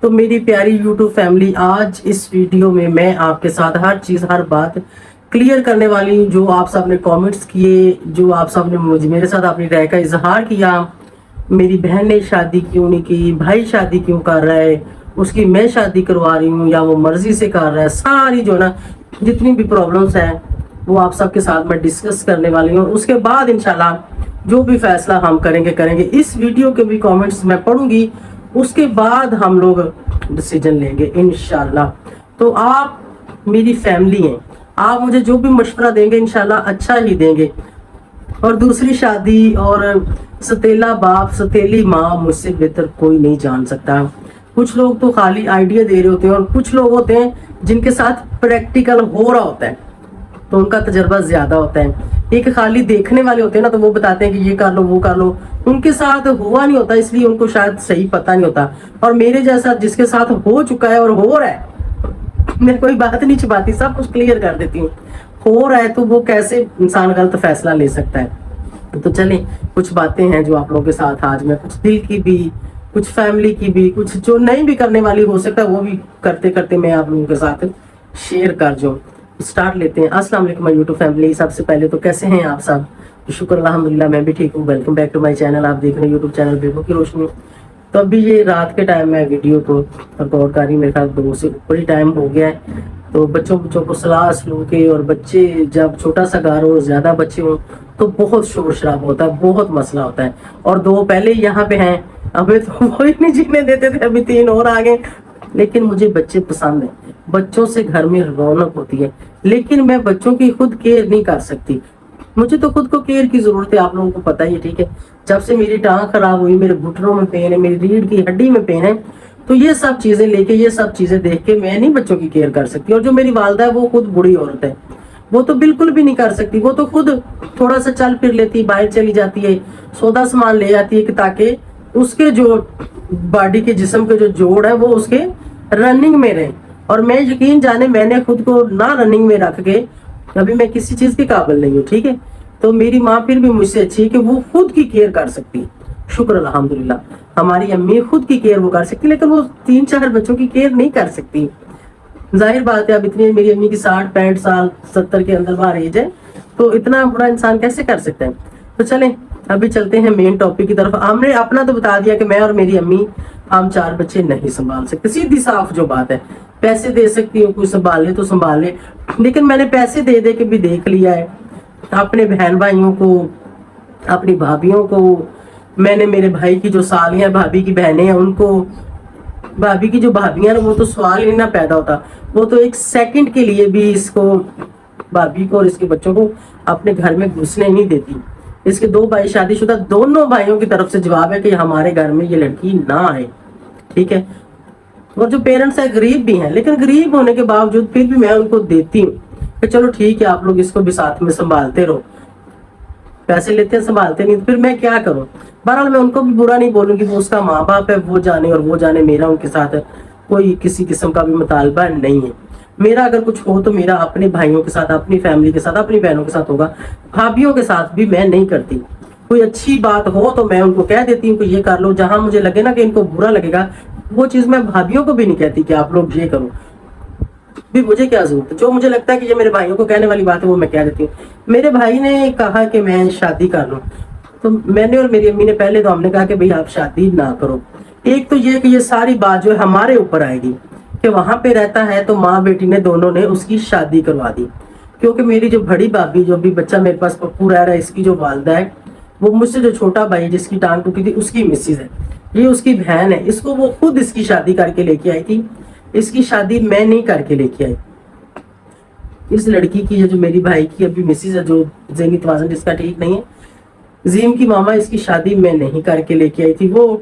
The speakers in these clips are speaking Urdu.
تو میری پیاری YouTube فیملی، آج اس ویڈیو میں میں آپ کے ساتھ ہر چیز ہر بات کلیئر کرنے والی ہوں. جو آپ سب نے کامنٹس کیے، جو آپ سب نے میرے ساتھ اپنی رائے کا اظہار کیا، میری بہن نے شادی کیوں نہیں کی، بھائی شادی کیوں کر رہا ہے، اس کی میں شادی کروا رہی ہوں یا وہ مرضی سے کر رہا ہے، ساری جو نا جتنی بھی پرابلمس ہیں وہ آپ سب کے ساتھ میں ڈسکس کرنے والی ہوں. اور اس کے بعد انشاءاللہ جو بھی فیصلہ ہم کریں گے. اس ویڈیو کے بھی کامنٹس میں پڑھوں گی، اس کے بعد ہم لوگ ڈیسیجن لیں گے انشاءاللہ. تو آپ میری فیملی ہیں، آپ مجھے جو بھی مشورہ دیں گے انشاءاللہ اچھا ہی دیں گے. اور دوسری شادی اور ستیلا باپ ستیلی ماں مجھ سے بہتر کوئی نہیں جان سکتا. کچھ لوگ تو خالی آئیڈیا دے رہے ہوتے ہیں، اور کچھ لوگ ہوتے ہیں جن کے ساتھ پریکٹیکل ہو رہا ہوتا ہے تو ان کا تجربہ زیادہ ہوتا ہے. ایک خالی دیکھنے والے ہوتے ہیں نا، تو وہ بتاتے ہیں کہ یہ کر لو وہ کر لو، ان کے ساتھ ہوا نہیں ہوتا، اس لیے ان کو شاید صحیح پتہ نہیں ہوتا. اور میرے جیسا جس کے ساتھ ہو چکا ہے اور ہو رہا ہے، میں کوئی بات نہیں چھپاتی، سب کچھ کلیئر کر دیتی ہوں. ہو رہا ہے تو وہ کیسے انسان غلط فیصلہ لے سکتا ہے. تو چلیں کچھ باتیں ہیں جو آپ لوگوں کے ساتھ آج میں کچھ دل کی بھی، کچھ فیملی کی بھی، کچھ جو نہیں بھی کرنے والی ہو سکتا ہے وہ بھی کرتے کرتے میں آپ لوگوں کے ساتھ شیئر کر جاؤں. اسٹارٹ لیتے ہیں. السلام علیکم یوٹیوب فیملی. سب سے پہلے تو کیسے ہیں آپ سب؟ شکر الحمدللہ میں بھی ٹھیک ہوں. Welcome back to my channel. آپ دیکھ رہے ہیں یوٹیوب چینل بیگم کی روشنی. تو ابھی یہ رات کے ٹائم میں ویڈیو کو ریکارڈ کر رہی ہوں، میرے خیال 2 سے اوپر ہی ٹائم ہو گیا ہے. تو بچوں کو صلاح سلوکے، اور بچے جب چھوٹا سا گھر ہو، زیادہ بچے ہوں تو بہت شور شرابہ ہوتا ہے، بہت مسئلہ ہوتا ہے. اور 2 پہلے یہاں پہ ہیں، ہمیں تو وہی نہیں جینے دیتے تھے، ابھی 3 اور آگے. لیکن مجھے بچے پسند ہیں، بچوں سے گھر میں رونق ہوتی ہے. لیکن میں بچوں کی خود کیئر نہیں کر سکتی. مجھے تو خود کو کیئر کی ضرورت ہے، آپ لوگوں کو پتہ ہی ہے. ٹھیک ہے، جب سے میری ٹانگ خراب ہوئی، میرے گھٹنوں میں پین ہے، میری ریڑھ کی ہڈی میں پین ہے، تو یہ سب چیزیں لے کے، یہ سب چیزیں دیکھ کے میں نہیں بچوں کی کیئر کر سکتی. اور جو میری والدہ ہے وہ خود بوڑھی عورت ہے، وہ تو بالکل بھی نہیں کر سکتی. وہ تو خود تھوڑا سا چل پھر لیتی، باہر چلی جاتی ہے، سودا سامان لے آتی ہے کہ تاکہ اس کے جو باڈی کے جسم کے جو جوڑ ہے وہ اس کے رننگ میں رہے. اور میں یقین جانے میں نے خود کو نہ رننگ میں رکھ کے ابھی میں کسی چیز کے قابل نہیں ہوں. ٹھیک ہے، تو میری ماں پھر بھی مجھ سے اچھی ہے کہ وہ خود کی کیئر کر سکتی. شکر الحمدللہ. ہماری امی خود کی کیئر وہ کر سکتی، لیکن وہ 3-4 بچوں کی کیئر نہیں کر سکتی. ظاہر بات ہے، اب اتنی میری امی کی 60-65 سال 70 کے اندر باہر ایج ہے، تو اتنا بڑا انسان کیسے کر سکتا ہے. تو چلیں ابھی چلتے ہیں مین ٹاپک کی طرف. ہم نے اپنا تو بتا دیا کہ میں اور میری امی ہم 4 بچے نہیں سنبھال سکتے. سیدھی صاف جو بات ہے. پیسے دے سکتی ہوں، کوئی سنبھال لے تو سنبھال لے، لیکن میں نے پیسے دے دے کے بھی دیکھ لیا ہے. اپنے بہن بھائیوں کو، اپنی بھابھیوں کو، میں نے میرے بھائی کی جو سالیاں بھابھی کی بہنیں ہیں ان کو، بھابھی کی جو بھابیاں ہیں وہ تو سوال ہی نہ پیدا ہوتا. وہ تو 1 سیکنڈ کے لیے بھی اس کو، بھابھی کو اور اس کے بچوں کو اپنے گھر میں گھسنے نہیں دیتی. اس کے 2 بھائی شادی شدہ، دونوں بھائیوں کی طرف سے جواب ہے کہ ہمارے گھر میں یہ لڑکی نہ آئے. ٹھیک ہے. اور جو پیرنٹس ہیں غریب بھی ہیں، لیکن غریب ہونے کے باوجود پھر بھی میں ان کو دیتی ہوں کہ چلو ٹھیک ہے، آپ لوگ اس کو بھی ساتھ میں سنبھالتے رہو. پیسے لیتے ہیں، سنبھالتے نہیں، پھر میں کیا کروں. بہرحال میں ان کو بھی برا نہیں بولوں گی، وہ اس کا ماں باپ ہے، وہ جانے اور وہ جانے. میرا ان کے ساتھ کوئی کسی قسم کا بھی مطالبہ نہیں ہے. میرا اگر کچھ ہو تو میرا اپنے بھائیوں کے ساتھ، اپنی فیملی کے ساتھ، اپنی بہنوں کے ساتھ ہوگا. بھابھیوں کے ساتھ بھی میں نہیں کرتی. کوئی اچھی بات ہو تو میں ان کو کہہ دیتی ہوں کہ یہ کر لو. جہاں مجھے لگے نا کہ ان کو برا لگے گا، وہ چیز میں بھابھیوں کو بھی نہیں کہتی کہ آپ لوگ یہ کرو. بھی مجھے کیا ضرورت ہے، جو مجھے لگتا ہے کہ یہ میرے بھائیوں کو کہنے والی بات ہے وہ میں کہہ دیتی ہوں. میرے بھائی نے کہا کہ میں شادی کر لوں، تو میں نے اور میری امی نے پہلے تو ہم نے کہا کہ بھئی آپ شادی نہ کرو. ایک تو یہ کہ یہ ساری بات جو ہے ہمارے اوپر آئے گی کہ وہاں پہ رہتا ہے، تو ماں بیٹی نے دونوں نے اس کی شادی کروا دی. کیونکہ میری جو بڑی بھابھی، جو بھی بچہ میرے پاس پپو رہ رہا ہے، اس کی جو والدہ ہے، وہ مجھ سے جو چھوٹا بھائی جس کی ٹانگ ٹوٹی تھی اس کی مسز ہے، یہ اس کی بہن ہے. اس کو وہ خود اس کی شادی کر کے لے کے آئی تھی. اس کی شادی میں نہیں کر کے لے کے آئی. اس لڑکی کی جو میری بھائی کی ابھی مسز ہے، جو ذہنی توازن جس کا ٹھیک نہیں ہے، زیم کی ماما، اس کی شادی میں نہیں کر کے لے کے آئی تھی. وہ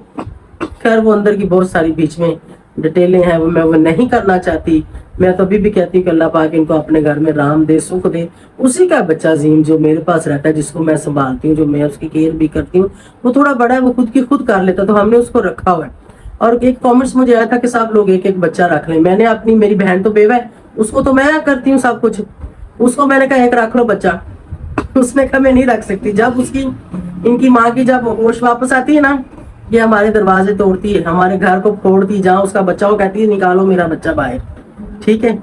خیر وہ اندر کی بہت ساری بیچ میں ڈیٹیلیں ہیں، وہ میں وہ نہیں کرنا چاہتی. میں تو ابھی بھی کہتی ہوں کہ اللہ پاک ان کو اپنے گھر میں رام دے، سکھ دے. اسی کا بچہ زیم جو میرے پاس رہتا ہے، جس کو میں سنبھالتی ہوں، جو میں اس کی کیئر بھی کرتی ہوں، وہ تھوڑا بڑا ہے، وہ خود کی خود کر لیتا، تو ہم نے اس کو رکھا ہوا ہے. اور ایک کامنٹس مجھے آیا تھا کہ سب لوگ ایک ایک بچہ رکھ لیں. میں نے اپنی، میری بہن تو بیوہ ہے، اس کو تو میں کرتی ہوں سب کچھ. اس کو میں نے کہا ایک رکھ لو بچہ. اس نے کہا میں نہیں رکھ سکتی. جب اس کی، ان کی ماں کی جب ہوش واپس آتی ہے نا، یہ ہمارے دروازے توڑتی ہے، ہمارے گھر کو پھوڑتی، جہاں اس کا بچہ ہو کہتی ہے نکالو میرا بچہ باہر، ٹھیک ہے؟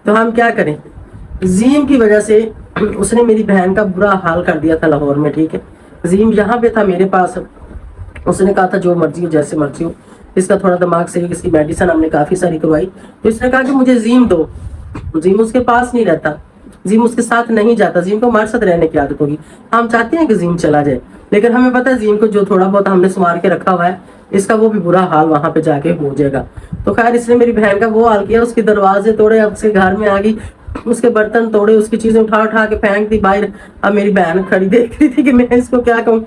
تو ہم کیا کریں؟ زیم کی وجہ سے اس نے میری بہن کا برا حال کر دیا تھا لاہور میں، ٹھیک ہے؟ زیم یہاں پہ تھا میرے پاس، اس نے کہا تھا جو مرضی ہو جیسے مرضی ہو، اس کا تھوڑا دماغ صحیح، اس کی میڈیسن ہم نے کافی ساری کروائی، تو اس نے کہا کہ مجھے زیم دو۔ زیم اس کے پاس نہیں رہتا، زیم اس کے ساتھ نہیں جاتا، زیم کو ہمارے ساتھ رہنے کی عادت ہوگی۔ ہم چاہتے ہیں کہ زیم چلا جائے، لیکن ہمیں پتہ ہے زیم کو جو تھوڑا بہت ہم نے سنوار کے رکھا ہوا ہے، اس کا وہ بھی برا حال وہاں پہ جا کے ہو جائے گا۔ تو خیر اس نے میری بہن کا وہ حال کیا، اس کے دروازے توڑے، اب اس کے گھر میں آ گئی، اس کے برتن توڑے، اس کی چیزیں اٹھا کے پھینک دی باہر۔ اب میری بہن کھڑی دیکھ رہی تھی کہ میں اس کو کیا کہوں،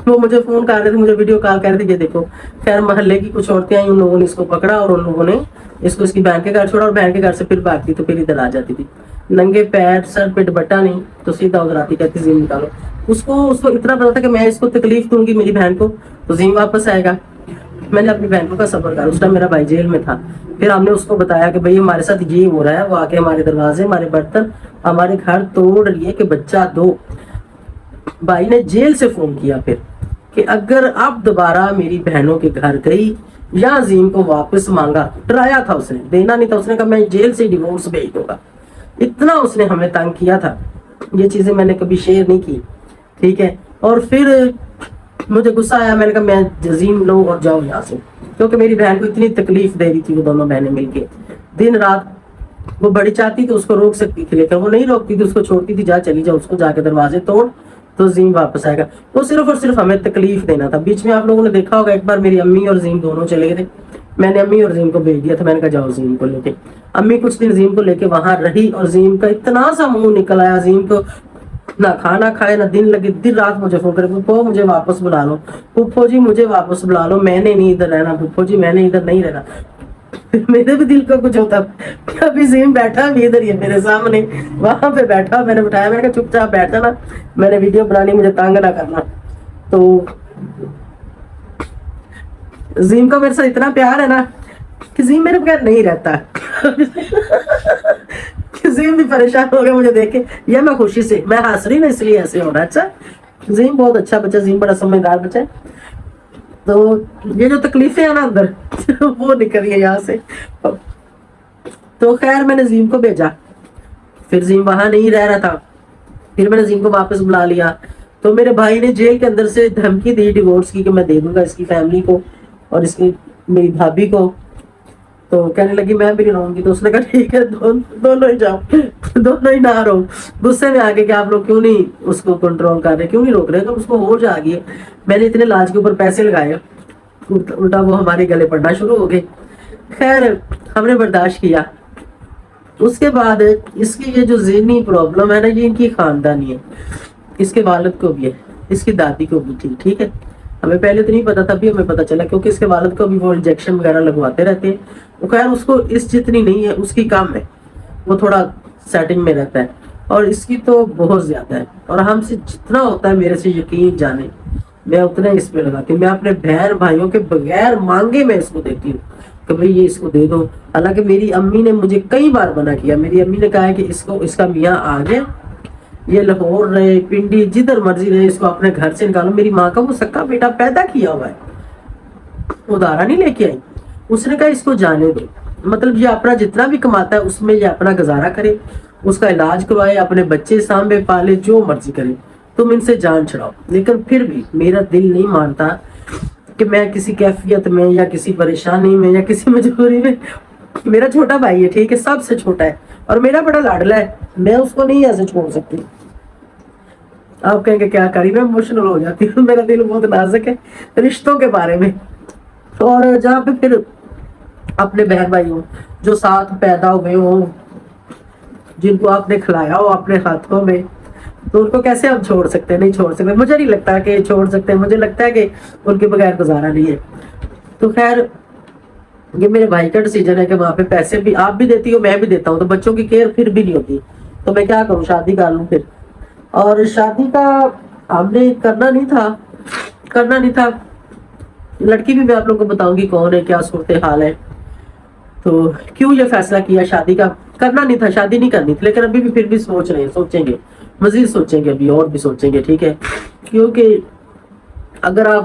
وہ مجھے فون کر رہے تھے، مجھے ویڈیو کال کر رہے تھے، یہ دیکھو۔ خیر محلے کی کچھ عورتیں آئیں، ان لوگوں نے اس کو پکڑا اور ان لوگوں نے اس کو اس کی بہن کے گھر چھوڑا، اور بہن کے گھر سے پھر بھاگتی تو پھر ادھر آ جاتی تھی، ننگے پیر، سر پہ دوپٹہ نہیں، تو سیدھا ادھر آتی، کہتی زیم نکالو۔ اس کو اتنا پتا تھا کہ میں اس کو تکلیف دوں گی میری بہن کو تو زیم واپس آئے گا۔ میں نے اپنی بہن کو کا صبر کر، اس ٹائم میرا بھائی جیل میں تھا، پھر ہم نے اس کو بتایا کہ بھئی ہمارے ساتھ یہ ہو رہا ہے، وہ آ کے ہمارے دروازے، ہمارے برتن، ہمارے گھر توڑ لیے کہ بچہ دو۔ بھائی نے جیل سے فون کیا پھر کہ اگر اب دوبارہ میری بہنوں کے گھر گئی یا زیم کو واپس مانگا، ڈرایا تھا اس نے، دینا نہیں تھا، اس نے کہا میں جیل سے ڈیورس بھیج دوں گا۔ اتنا اس نے ہمیں تنگ کیا تھا، یہ چیزیں میں نے کبھی شیئر نہیں کی، ٹھیک ہے؟ اور پھر مجھے غصہ آیا، میں نے کہا میں زیم لو اور جاؤ یہاں سے، کیونکہ میری بہن کو اتنی تکلیف دے رہی تھی وہ دونوں بہنیں مل کے دن رات۔ وہ بڑی چاہتی تو اس کو روک سکتی تھی، لیکن وہ نہیں روکتی تھی، اس کو چھوڑتی تھی، جا چلی جا، اس کو جا کے دروازے توڑ تو زیم واپس آئے گا۔ وہ صرف اور صرف ہمیں تکلیف دینا تھا۔ بیچ میں آپ لوگوں نے دیکھا ہوگا ایک بار میری امی اور زیم دونوں چلے گئے تھے، میں نے امی اور زیم کو بھیج دیا تھا، میں نے کہا جاؤ زیم کو لے کے۔ امی کچھ دن زیم کو لے کے وہاں رہی، اور زیم کا اتنا سا منہ نکل آیا، زیم کو نہ کھانا کھائے نہ دن لگے، دن رات مجھے فون کرے، پھپھو مجھے واپس بلا لو، پھپھو جی مجھے واپس بلا لو، میں نے نہیں ادھر رہنا، پھپھو جی میں نے ادھر نہیں رہنا۔ میرے بھی دل کو کچھ ہوتا، ابھی زیم بیٹھا بھی ادھر ہی ہے میرے سامنے، وہاں پہ بیٹھا، میں نے بٹھایا، میں نے کہا چپ چاپ بیٹھ جانا، میں نے ویڈیو بنانی، مجھے تنگ نہ کرنا۔ تو زیم کا میرے سے اتنا پیار ہے نا کہ زیم میرے بغیر نہیں رہتا۔ زیم بھی پریشان ہو گیا مجھے دیکھ کے، یہ میں خوشی سے، میں ہنس رہی نا اس لیے ایسے ہو رہا ہے۔ اچھا زیم بہت اچھا بچہ، زیم بڑا سمجھدار بچہ ہے۔ تو یہ جو تکلیفیں ہیں نا اندر وہ نکل رہی ہے یہاں سے۔ تو خیر میں نے زیم کو بھیجا، پھر زیم وہاں نہیں رہ رہا تھا، پھر میں نے زیم کو واپس بلا لیا۔ تو میرے بھائی نے جیل کے اندر سے دھمکی دی ڈیورس کی کہ میں دے دوں گا اس کی فیملی کو اور اس کی میری بھابھی کو۔ تو کہنے لگی میں بھی نہیں رہوں گی، تو اس نے کہا ٹھیک ہے دونوں ہی جاؤ، دونوں ہی نہ رہو۔ غصے میں آ کے کہ آپ لوگ کیوں نہیں اس کو کنٹرول کر رہے، کیوں نہیں روک رہے، تو اس کو ہو جا گئی ہے۔ میں نے اتنے علاج کے اوپر پیسے لگائے، الٹا وہ ہمارے گلے پڑنا شروع ہو گئے۔ خیر ہم نے برداشت کیا۔ اس کے بعد اس کی یہ جو ذہنی پرابلم ہے نا، یہ ان کی خاندانی ہے، اس کے والد کو بھی ہے، اس کی دادی کو بھی تھی، ٹھیک ہے؟ ہمیں پہلے تو نہیں پتا تھا، بھی ہمیں پتا چلا کیونکہ اس کے والد کو بھی وہ انجیکشن وغیرہ لگواتے رہتے ہیں۔ وہ خیر اس کو اس جتنی نہیں ہے، اس کی کم ہے، وہ تھوڑا سیٹنگ میں رہتا ہے، اور اس کی تو بہت زیادہ ہے۔ اور ہم سے جتنا ہوتا ہے میرے سے یقین جانے، میں اتنا اس پہ لگاتی ہوں، میں اپنے بہن بھائیوں کے بغیر مانگے میں اس کو دیتی ہوں کہ بھئی یہ اس کو دے دو۔ حالانکہ میری امی نے مجھے کئی بار منع کیا، میری امی نے کہا ہے کہ اس کو، اس کا میاں آ گیا، یہ لاہور رہے، پنڈی، جدھر مرضی رہے، اس کو اپنے گھر سے نکالو۔ میری ماں کا وہ سکا بیٹا پیدا کیا ہوا ہے، ادارہ نہیں لے کے آئی۔ اس نے کہا اس کو جانے دو، مطلب یہ اپنا جتنا بھی کماتا ہے اس میں یہ اپنا گزارا کرے، اس کا علاج کروائے، اپنے بچے سانبھے پالے، جو مرضی کرے، تم ان سے جان چھڑاؤ۔ لیکن پھر بھی میرا دل نہیں مانتا کہ میں کسی کیفیت میں یا کسی پریشانی میں یا کسی مجبوری میں، میرا چھوٹا بھائی ہے، ٹھیک ہے، سب سے چھوٹا ہے اور میرا بڑا لاڈلا ہے، میں اس کو نہیں ایسے چھوڑ سکتی۔ آپ کہیں گے کیا کری، میں ایموشنل ہو جاتی ہوں، میرا دل بہت نازک ہے رشتوں کے بارے میں۔ اور جہاں پہ پھر اپنے بہن بھائی ہوں جو ساتھ پیدا ہوئے ہوں، جن کو آپ نے کھلایا ہو اپنے ہاتھوں میں، تو ان کو کیسے ہم چھوڑ سکتے ہیں؟ نہیں چھوڑ سکتے، مجھے نہیں لگتا کہ چھوڑ سکتے ہیں، مجھے لگتا ہے کہ ان کے بغیر گزارا نہیں ہے۔ تو خیر یہ میرے بھائی کا ڈیسیجن ہے کہ وہاں پہ پیسے بھی آپ بھی دیتی ہو، میں بھی دیتا ہوں، تو بچوں کی کیئر پھر بھی نہیں ہوتی، تو میں کیا کروں، شادی کر لوں پھر۔ اور شادی کا ہم نے کرنا نہیں تھا، لڑکی بھی میں آپ لوگوں کو بتاؤں گی کون ہے، کیا صورتحال ہے، تو کیوں یہ فیصلہ کیا شادی کا کرنا نہیں تھا، شادی نہیں کرنی تھی، لیکن ابھی بھی پھر بھی سوچ رہے ہیں، سوچیں گے، مزید سوچیں گے، ابھی اور بھی سوچیں گے، ٹھیک ہے؟ کیونکہ اگر آپ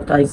29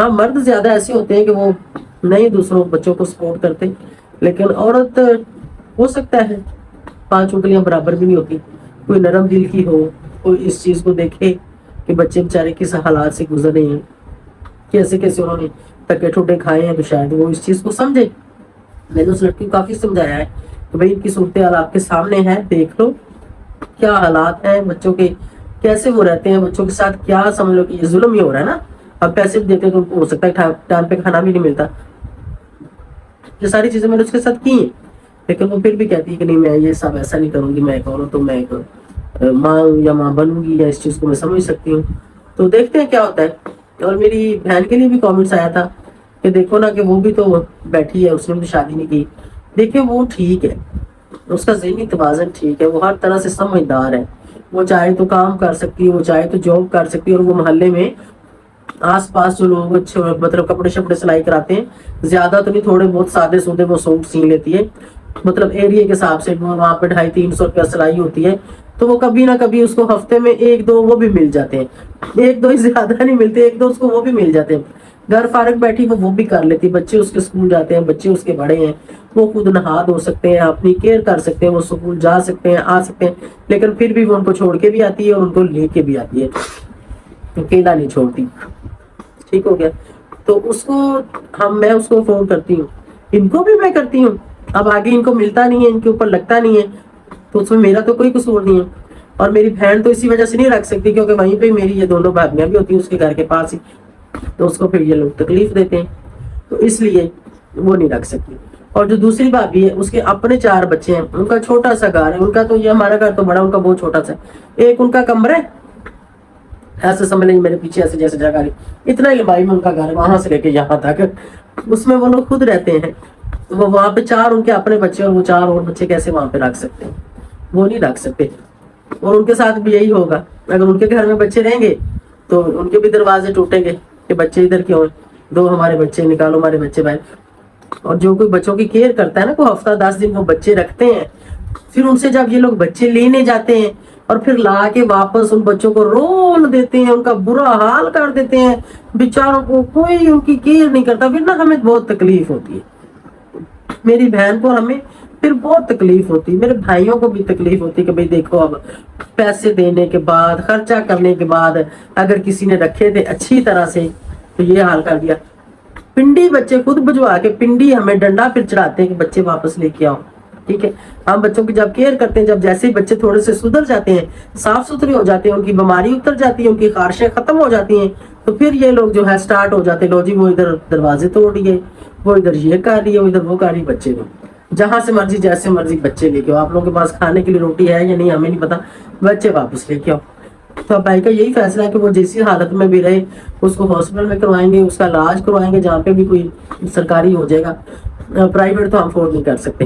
ہاں مرد زیادہ ایسے ہوتے ہیں کہ وہ نہیں دوسروں بچوں کو سپورٹ کرتے، لیکن عورت ہو سکتا ہے 5 انگلیاں برابر بھی نہیں ہوتی، کوئی نرم دل کی ہو، کوئی اس چیز کو دیکھے کہ بچے بیچارے کس حالات سے گزر رہے ہیں، کیسے کیسے انہوں نے تکے ٹھوٹے کھائے ہیں، تو شاید وہ اس چیز کو سمجھے۔ میں نے اس لڑکی کو کافی سمجھایا ہے کہ بھائی ان کی صورتحال آپ کے سامنے ہے، دیکھ لو کیا حالات ہیں بچوں کے، کیسے وہ رہتے ہیں بچوں کے ساتھ، کیا سمجھ لو کہ یہ ظلم ہی ہو رہا ہے نا، اب پیسے بھی دیتے تو ہو سکتا ہے ٹائم پہ کھانا بھی نہیں ملتا۔ یہ ساری چیزیں میں نے اس کے ساتھ کی ہیں، لیکن وہ پھر بھی کہتی ہے کہ نہیں میں یہ سب ایسا نہیں کروں گی، میں کروں تو میں ایک ماں یا ماں بنوں گی، یا اس چیز کو میں سمجھ سکتی ہوں۔ تو دیکھتے ہیں کیا ہوتا ہے۔ اور میری بہن کے لیے بھی کامنٹس آیا تھا کہ دیکھو نا کہ وہ بھی تو بیٹھی ہے، اس نے بھی شادی نہیں کی، دیکھیں وہ ٹھیک ہے، اس کا ذہنی توازن ٹھیک ہے، وہ ہر طرح سے سمجھدار ہے، وہ چاہے تو کام کر سکتی ہے، وہ چاہے تو جاب کر سکتی ہے، اور وہ محلے میں آس پاس جو لوگ اچھے مطلب کپڑے شپڑے سلائی کراتے ہیں، زیادہ تو نہیں، تھوڑے بہت سادے سودے وہ سوٹ سی لیتی ہے، مطلب ایریا کے حساب سے وہاں پہ 250-300 روپیہ سلائی ہوتی ہے، تو وہ کبھی نہ کبھی اس کو ہفتے میں 1-2 وہ بھی مل جاتے ہیں، 1-2 ہی زیادہ نہیں ملتے، 1-2 اس کو وہ بھی مل جاتے ہیں۔ گھر فارغ بیٹھی وہ بھی کر لیتی، بچے اس کے اسکول جاتے ہیں، بچے اس کے بڑے ہیں، وہ خود نہا دھو سکتے ہیں، اپنی کیئر کر سکتے ہیں، وہ اسکول جا سکتے ہیں، آ سکتے ہیں، لیکن پھر بھی وہ ان کو چھوڑ کے بھی آتی ہے اور ان کو لے کے بھی آتی ہے، اکیلا نہیں چھوڑتی۔ ٹھیک ہو گیا؟ تو اس کو میں اس کو فون کرتی ہوں، ان کو بھی میں کرتی ہوں، اب آگے ان کو ملتا نہیں ہے، ان کے اوپر لگتا نہیں ہے، تو اس میں میرا تو کوئی قصور نہیں ہے۔ اور میری بہن تو اسی وجہ سے نہیں رکھ سکتی کیونکہ وہیں پہ میری یہ دونوں بھابیاں بھی ہوتی ہیں اس کے گھر کے پاس ہی، تو اس کو پھر یہ لوگ تکلیف دیتے ہیں، تو اس لیے وہ نہیں رکھ سکتی۔ اور جو دوسری بھابھی ہے اس کے اپنے 4 بچے ہیں، ان کا چھوٹا سا گھر ہے، ان کا تو یہ ہمارا گھر تو بڑا، ان کا بہت چھوٹا سا، ایک ان کا کمرہ ہے ایسے سمجھ لیں میرے پیچھے ایسے جیسے جگہ نہیں، اتنا لمبائی میں ان کا گھر ہے، وہاں سے لے کے یہاں تک، اس میں وہ لوگ خود رہتے ہیں، وہ وہاں پہ 4 ان کے اپنے بچے، اور وہ 4 اور بچے کیسے وہاں پہ رکھ سکتے ہیں؟ وہ نہیں رکھ سکتے۔ اور ان کے ساتھ بھی یہی ہوگا، اگر ان کے گھر میں بچے رہیں گے تو ان کے بھی دروازے ٹوٹیں گے کہ بچے ادھر کیوں ہیں، دو ہمارے بچے نکالو، ہمارے بچے باہر۔ اور جو کوئی بچوں کی کیئر کرتا ہے نا، کوئی ہفتہ 10 دن وہ بچے رکھتے ہیں، پھر ان سے جب یہ لوگ بچے لینے جاتے ہیں اور پھر لا کے واپس ان بچوں کو رول دیتے ہیں، ان کا برا حال کر دیتے ہیں، بیچاروں کو کوئی ان کی کیئر نہیں کرتا، پھر نا ہمیں بہت تکلیف ہوتی ہے، میری بہن کو ہمیں پھر بہت تکلیف ہوتی ہے، میرے بھائیوں کو بھی تکلیف ہوتی ہے کہ بھئی دیکھو اب پیسے دینے کے بعد، خرچہ کرنے کے بعد، اگر کسی نے رکھے تھے اچھی طرح سے تو یہ حال کر دیا۔ پنڈی بچے خود بھجوا کے پنڈی ہمیں ڈنڈا پھر چڑھاتے ہیں کہ بچے واپس لے کے آؤ۔ ٹھیک ہے، ہم بچوں کی جب کیئر کرتے ہیں، جب جیسے ہی بچے تھوڑے سے سدھر جاتے ہیں، صاف ستھرے ہو جاتے ہیں، ان کی بیماری اتر جاتی ہے، ان کی خارشیں ختم ہو جاتی ہیں، تو پھر یہ لوگ جو ہے سٹارٹ ہو جاتے ہیں، لو جی وہ ادھر دروازے توڑ دیے، وہ ادھر یہ کر رہی ہے، وہ ادھر وہ کر رہی، بچے کو جہاں سے مرضی جیسے مرضی بچے لے کے آؤ، آپ لوگوں کے پاس کھانے کے لیے روٹی ہے یا نہیں ہمیں نہیں پتا، بچے واپس لے کے آؤ۔ تو اب بھائی کا یہی فیصلہ ہے کہ وہ جیسی حالت میں بھی رہے، اس کو ہاسپٹل میں کروائیں گے، اس کا علاج کروائیں گے، جہاں پہ بھی کوئی سرکاری ہو جائے گا، پرائیویٹ تو ہم افورڈ نہیں کر سکتے۔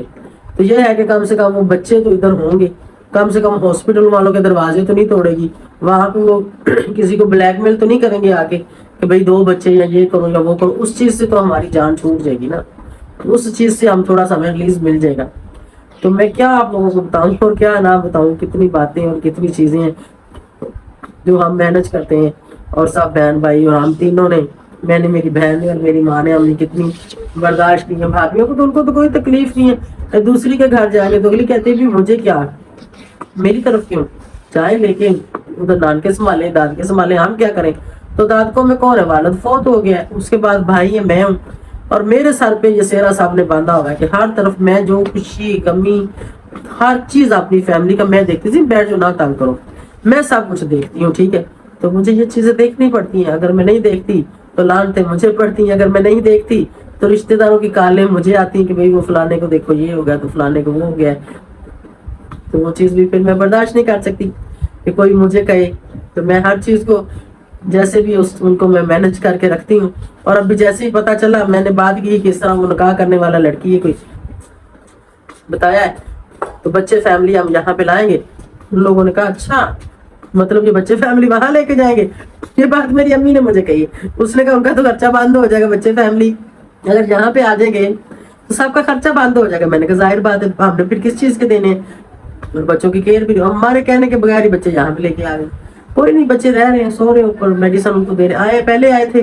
تو یہ ہے کہ کم سے کم وہ بچے تو ادھر ہوں گے، کم سے کم ہاسپٹل والوں کے دروازے تو نہیں توڑے گی، وہاں پہ وہ کسی کو بلیک میل تو نہیں کریں گے آ کے کہ بھئی 2 بچے یا یہ کرو یا وہ کرو، اس چیز سے تو ہماری جان چھوٹ جائے گی نا، اس چیز سے ہم تھوڑا سا ہمیں ریلیز مل جائے گا۔ تو میں کیا آپ لوگوں کو بتاؤں اور کیا نہ بتاؤں، کتنی باتیں اور کتنی چیزیں ہیں جو ہم مینج کرتے ہیں، اور سب بہن بھائی اور ہم تینوں نے، میں نے، میری بہن نے اور میری ماں نے، ہم نے کتنی برداشت کی ہے۔ بھابھیوں کو تو ان کو تو کوئی تکلیف نہیں ہے، دوسری کے گھر جائیں گے تو اگلی کہتے بھی مجھے کیا، میری طرف کیوں، چاہے لے کے ادھر نان کے سنبھالے، داد کے سنبھالے، ہم کیا کریں؟ تو دادکوں میں کون ہے؟ والد فوت ہو گیا ہے، اس کے بعد بھائی ہے، میں ہوں، اور میرے سر پہ یہ سہرا صاحب نے باندھا ہوا ہے کہ ہر طرف میں جو خوشی غمی ہر چیز اپنی فیملی کا میں دیکھتی تھی، بیٹھ جو نہ تنگ کرو، میں سب کچھ دیکھتی ہوں۔ ٹھیک ہے، تو مجھے یہ چیزیں دیکھنی پڑتی ہیں، اگر میں نہیں دیکھتی تو لانتیں مجھے پڑتی ہیں، اگر میں نہیں دیکھتی تو رشتہ داروں کی کالیں مجھے آتی ہیں کہ بھئی وہ فلانے کو دیکھو یہ ہو گیا، تو فلانے کو وہ ہو گیا، تو وہ چیز بھی پھر میں برداشت نہیں کر سکتی کہ کوئی مجھے کہے، تو میں ہر چیز کو جیسے بھی ان کو میں مینج کر کے رکھتی ہوں۔ اور اب بھی جیسے ہی پتا چلا، میں نے بات کی کہ اس طرح وہ نکاح کرنے والا لڑکی ہے کوئی بتایا ہے، تو بچے فیملی ہم یہاں پہ لائیں گے، ان لوگوں نے کہا اچھا مطلب یہ بچے فیملی وہاں لے کے جائیں گے، یہ بات میری امی نے مجھے کہی، اس نے کہا ان کا تو خرچہ بند ہو جائے گا، بچے فیملی اگر یہاں پہ آ جائیں گے تو سب کا خرچہ بند ہو جائے گا۔ میں نے کہا ظاہر بات ہے، ہم نے پھر کس چیز کے دینے ہیں، اور بچوں کی کیئر بھی ہمارے کہنے کے بغیر ہی بچے یہاں پہ لے کے آ گئے، کوئی نہیں، بچے رہ رہے ہیں، سو رہے ہیں اوپر، میڈیسن ان کو دے رہے، آئے پہلے آئے تھے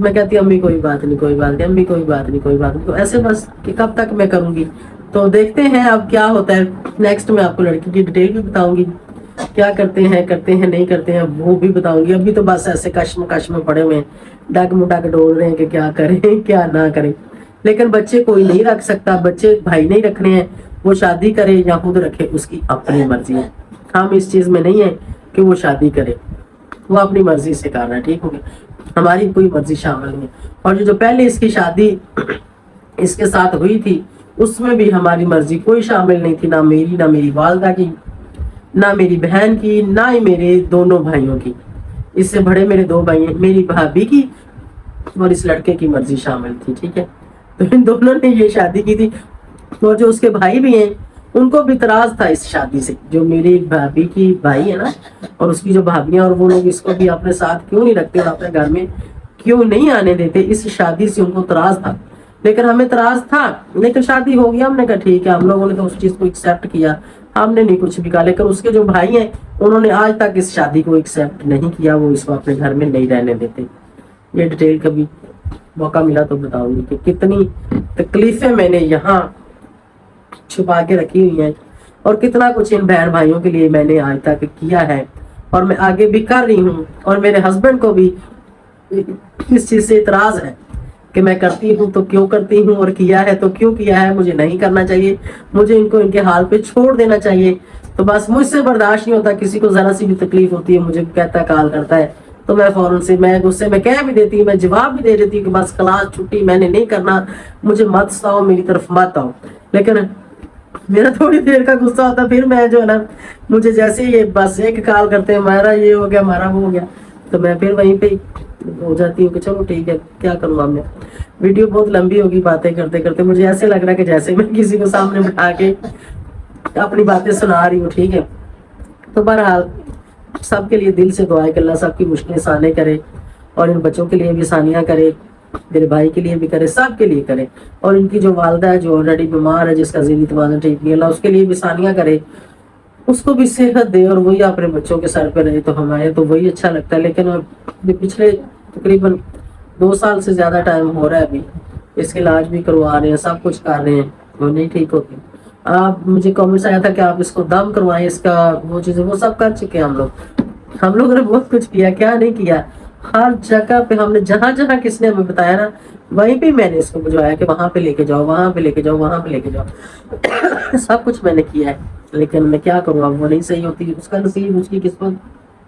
میں کہتی امی کوئی بات نہیں کوئی بات نہیں، امی کوئی بات نہیں کوئی بات نہیں، تو ایسے بس کہ کب تک میں کروں گی. تو دیکھتے ہیں اب کیا ہوتا ہے. نیکسٹ میں آپ کو لڑکی کی ڈیٹیل بھی بتاؤں گی، کیا کرتے ہیں نہیں کرتے ہیں وہ بھی بتاؤں گی. ابھی تو بس ایسے کش میں پڑے ہوئے ہیں، ڈگ مڈگ ڈول رہے ہیں کہ کیا کریں کیا نہ کریں. لیکن بچے کوئی نہیں رکھ سکتا، بچے بھائی نہیں رکھنے ہیں، وہ شادی کرے یا خود رکھے اس کی اپنی مرضی ہے. ہم اس چیز میں نہیں ہے کہ وہ شادی کرے، وہ اپنی مرضی سے کر رہا ہے. ٹھیک ہو گیا، ہماری کوئی مرضی شامل نہیں ہے. اور جو پہلے اس کی شادی اس کے ساتھ ہوئی تھی اس میں بھی ہماری مرضی کوئی شامل نہیں تھی، نہ میری نہ میری والدہ کی نہ میری بہن کی نہ ہی میرے دونوں بھائیوں کی. اس سے بڑے میرے 2 بھائی ہیں، میری بھابھی کی اور اس لڑکے کی مرضی شامل تھی. ٹھیک ہے، تو ان دونوں نے یہ شادی کی تھی. اور جو اس کے بھائی بھی ہیں ان کو بھی اعتراض تھا اس شادی سے. جو میری بھابھی کی بھائی ہے نا اور اس کی جو بھابیاں، اور وہ لوگ اس کو بھی اپنے ساتھ کیوں نہیں رکھتے اور اپنے گھر میں کیوں نہیں آنے دیتے، اس شادی سے ان کو اعتراض تھا. لیکن ہمیں اعتراض تھا، لیکن شادی ہو گیا. ہم نے کہا ٹھیک ہے، ہم لوگوں نے تو اس چیز کو ایکسیپٹ کیا، ہم نے نہیں کچھ بھی کہا. لیکن اس کے جو بھائی ہیں انہوں نے آج تک اس شادی کو ایکسیپٹ نہیں کیا، وہ اس کو اپنے گھر میں نہیں رہنے دیتے. یہ ڈیٹیل کبھی موقع ملا تو بتاؤں گی کہ کتنی تکلیفیں میں نے یہاں چھپا کے رکھی ہوئی ہیں اور کتنا کچھ ان بہن بھائیوں کے لیے میں نے آج تک کیا ہے اور میں آگے بھی کر رہی ہوں. اور میرے ہسبینڈ کو بھی اس چیز سے اعتراض ہے کہ میں کرتی ہوں تو کیوں کرتی ہوں، اور کیا ہے تو کیوں کیا ہے. مجھے نہیں کرنا چاہیے، مجھے ان کو ان کے حال پہ چھوڑ دینا چاہیے. تو بس مجھ سے برداشت نہیں ہوتا، کسی کو ذرا سی بھی تکلیف ہوتی ہے مجھے کہتا ہے، کال کرتا ہے تو میں فوراً سے میں غصے میں کہہ بھی دیتی ہوں، میں جواب بھی دے دیتی ہوں کہ بس کلاس چھٹی میں نے نہیں کرنا، مجھے مت ستاؤ، میری طرف مت آؤ. لیکن میرا تھوڑی دیر کا غصہ ہوتا، پھر میں جو ہے نا مجھے جیسے یہ بس ایک کال کرتے ہیں ہمارا یہ ہو گیا ہمارا وہ ہو گیا، تو میں پھر وہیں پہ ہو جاتی ہوں کہ چلو ٹھیک ہے کیا کروں اب میں. ویڈیو بہت لمبی ہوگی باتیں کرتے کرتے، مجھے ایسے لگ رہا ہے کہ جیسے میں کسی کو سامنے بٹھا کے اپنی باتیں سنا رہی ہوں. ٹھیک ہے، تو بہرحال سب کے لیے دل سے دعا ہے کہ اللہ سب کی مشکلیں آسان کرے اور ان بچوں کے لیے بھی آسانیاں کرے، میرے بھائی کے لیے بھی کرے، سب کے لیے کرے. اور ان کی جو والدہ ہے جو آلریڈی بیمار ہے، جس کا ذہنی توازن ٹھیک نہیں، اللہ اس کے لیے بھی آسانیاں کرے، اس کو بھی صحت دے اور وہی اپنے بچوں کے سر پہ رہے. تو ہمارے تو وہی اچھا لگتا ہے. لیکن پچھلے تقریباً 2 سال سے زیادہ ٹائم ہو رہا ہے ابھی اس کے علاج بھی کروا رہے ہیں، سب کچھ کر رہے ہیں، وہ نہیں ٹھیک ہوتی. آپ مجھے کامنٹس آیا تھا کہ آپ اس کو دم کروائیں، اس کا وہ چیزیں وہ سب کر چکے ہیں ہم لوگوں نے بہت کچھ کیا، کیا نہیں کیا. ہر جگہ پہ ہم نے جہاں جہاں کس نے ہمیں بتایا نا وہیں پہ میں نے اس کو بجوایا کہ وہاں پہ لے کے جاؤ، وہاں پہ لے کے جاؤ، وہاں پہ لے کے جاؤ. سب کچھ میں نے کیا ہے. لیکن میں کیا کروں، اب وہ نہیں صحیح ہوتی. اس کا نصیب، اس کی قسمت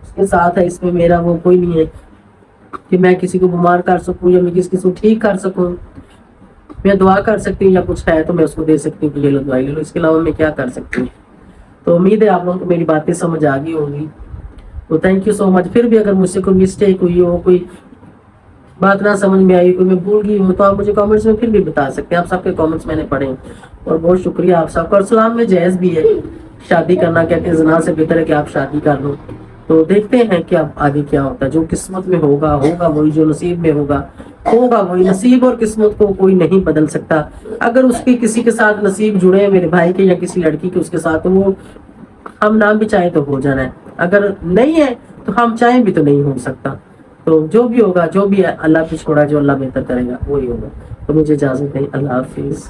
اس کے ساتھ ہے، اس میں میرا وہ کوئی نہیں ہے کہ میں کسی کو بیمار کر سکوں یا میں کسی کو ٹھیک کر سکوں. میں دعا کر سکتی ہوں یا کچھ ہے تو میں اس کو دے سکتی ہوں کہ یہ لو دوائی لے لو، اس کے علاوہ میں کیا کر سکتی ہوں. تو امید ہے آپ لوگوں کو میری باتیں سمجھ آ گئی ہوگی. تو تھینک یو سو مچ. پھر بھی اگر مجھ سے کوئی مسٹیک ہوئی ہو، کوئی بات نہ سمجھ میں آئی، کوئی میں بھول گئی ہوں، تو آپ مجھے کامنٹس میں پھر بھی بتا سکتے ہیں. آپ سب کے کامنٹس میں نے پڑھے ہیں اور بہت شکریہ آپ سب کا. اور اسلام میں جائز بھی ہے شادی کرنا، کہتے ہیں زنا سے بہتر ہے کہ آپ شادی کر لو. تو دیکھتے ہیں کہ اب آگے کیا ہوتا ہے. جو قسمت میں ہوگا ہوگا وہی، جو نصیب میں ہوگا ہوگا وہی. نصیب اور قسمت کو کوئی نہیں بدل سکتا. اگر اس کی کسی کے ساتھ نصیب جڑے ہیں میرے بھائی کے یا کسی لڑکی کے اس کے ساتھ، تو وہ ہم نہ بھی چاہیں تو ہو جانا ہے، اگر نہیں ہے تو ہم چاہیں بھی تو نہیں ہو سکتا. تو جو بھی ہوگا، جو بھی اللہ پہ چھوڑا، جو اللہ بہتر کرے گا وہی ہوگا. تو مجھے اجازت نہیں، اللہ حافظ.